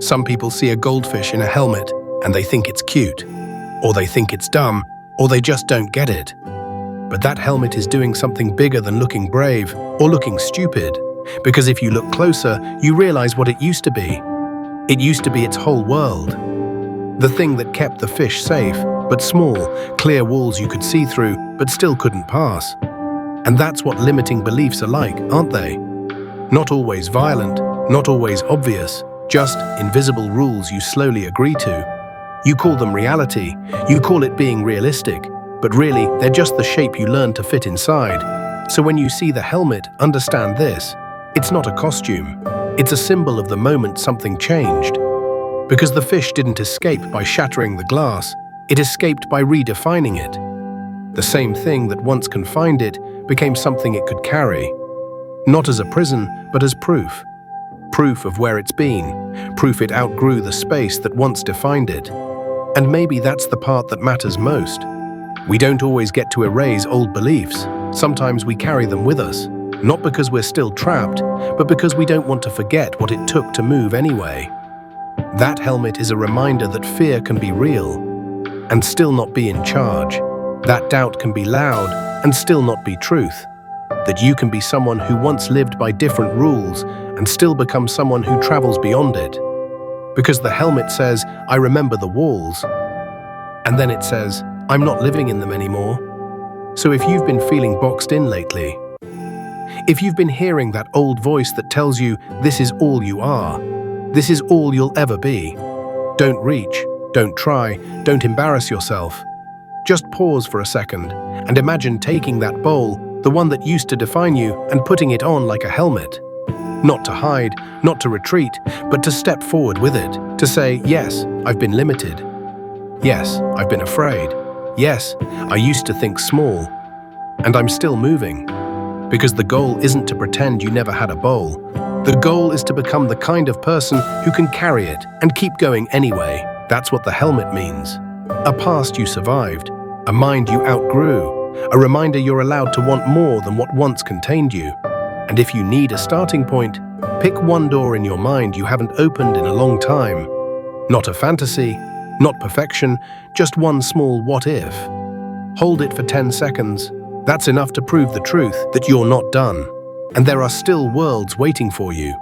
Some people see a goldfish in a helmet and they think it's cute, or they think it's dumb, or they just don't get it. But that helmet is doing something bigger than looking brave or looking stupid, because if you look closer, you realize what it used to be. It used to be its whole world. The thing that kept the fish safe, but small, clear walls you could see through, but still couldn't pass. And that's what limiting beliefs are like, aren't they? Not always violent, not always obvious, just invisible rules you slowly agree to. You call them reality, you call it being realistic, but really, they're just the shape you learn to fit inside. So when you see the helmet, understand this. It's not a costume. It's a symbol of the moment something changed. Because the fish didn't escape by shattering the glass, it escaped by redefining it. The same thing that once confined it became something it could carry. Not as a prison, but as proof. Proof of where it's been. Proof it outgrew the space that once defined it. And maybe that's the part that matters most. We don't always get to erase old beliefs. Sometimes we carry them with us. Not because we're still trapped, but because we don't want to forget what it took to move anyway. That helmet is a reminder that fear can be real and still not be in charge. That doubt can be loud and still not be truth. That you can be someone who once lived by different rules and still become someone who travels beyond it. Because the helmet says, I remember the walls. And then it says, I'm not living in them anymore. So if you've been feeling boxed in lately, if you've been hearing that old voice that tells you this is all you are, this is all you'll ever be, don't reach, don't try, don't embarrass yourself. Just pause for a second and imagine taking that bowl, the one that used to define you, and putting it on like a helmet. Not to hide, not to retreat, but to step forward with it, to say, yes, I've been limited. Yes, I've been afraid. Yes, I used to think small. And I'm still moving. Because the goal isn't to pretend you never had a bowl. The goal is to become the kind of person who can carry it and keep going anyway. That's what the helmet means. A past you survived, a mind you outgrew, a reminder you're allowed to want more than what once contained you. And if you need a starting point, pick one door in your mind you haven't opened in a long time. Not a fantasy, not perfection, just one small what if. Hold it for 10 seconds. That's enough to prove the truth that you're not done. And there are still worlds waiting for you.